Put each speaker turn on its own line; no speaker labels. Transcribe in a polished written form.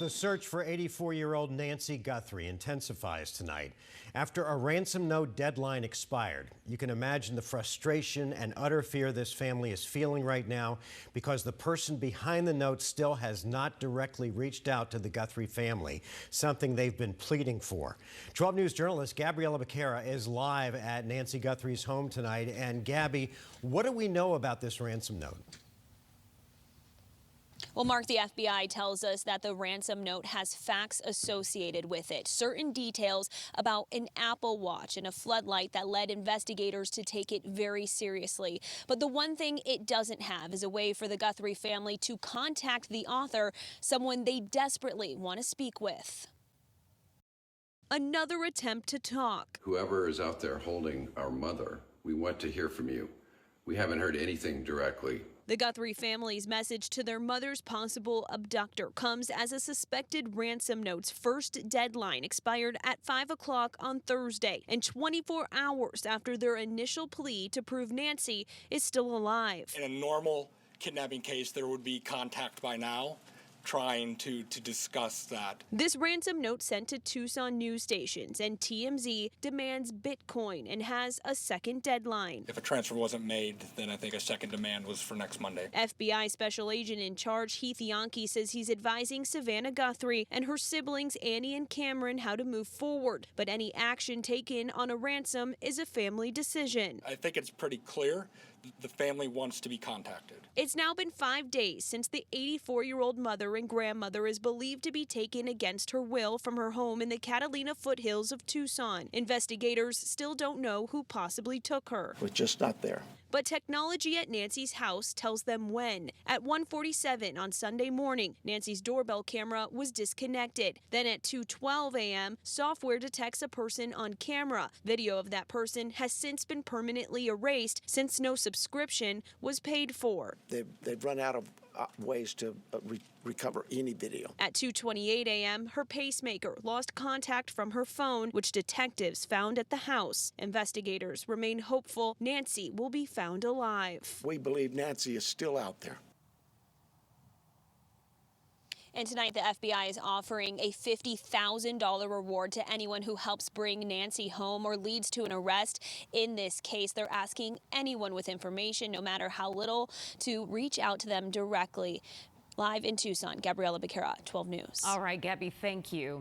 The search for 84-year-old Nancy Guthrie intensifies tonight after a ransom note deadline expired. You can imagine the frustration and utter fear this family is feeling right now because the person behind the note still has not directly reached out to the Guthrie family, something they've been pleading for. 12 News journalist Gabriella Becerra is live at Nancy Guthrie's home tonight. And Gabby, what do we know about this ransom note?
Well, Mark, the FBI tells us that the ransom note has facts associated with it, certain details about an Apple Watch and a floodlight that led investigators to take it very seriously. But the one thing it doesn't have is a way for the Guthrie family to contact the author, someone they desperately want to speak with. Another attempt to talk.
Whoever is out there holding our mother, we want to hear from you. We haven't heard anything directly.
The Guthrie family's message to their mother's possible abductor comes as a suspected ransom note's first deadline expired at 5 o'clock on Thursday, and 24 hours after their initial plea to prove Nancy is still alive.
In a normal kidnapping case, there would be contact by now, trying to discuss that.
This ransom note sent to Tucson news stations, and TMZ demands Bitcoin and has a second deadline.
If a transfer wasn't made, then I think a second demand was for next Monday.
FBI Special Agent in charge Heath Yankee says he's advising Savannah Guthrie and her siblings Annie and Cameron how to move forward. But any action taken on a ransom is a family decision.
I think it's pretty clear the family wants to be contacted.
It's now been 5 days since the 84-year-old mother and grandmother is believed to be taken against her will from her home in the Catalina foothills of Tucson. Investigators still don't know who possibly took her.
We're just not there.
But technology at Nancy's house tells them when. At 1:47 on Sunday morning, Nancy's doorbell camera was disconnected. Then at 2:12 a.m., software detects a person on camera. Video of that person has since been permanently erased since no subscription was paid for.
They've run out of ways to recover any video.
At 2:28 a.m., her pacemaker lost contact from her phone, which detectives found at the house. Investigators remain hopeful Nancy will be found alive.
We believe Nancy is still out there.
And tonight, the FBI is offering a $50,000 reward to anyone who helps bring Nancy home or leads to an arrest in this case. They're asking anyone with information, no matter how little, to reach out to them directly. Live in Tucson, Gabriella Becerra, 12 News.
All right, Gabby, thank you.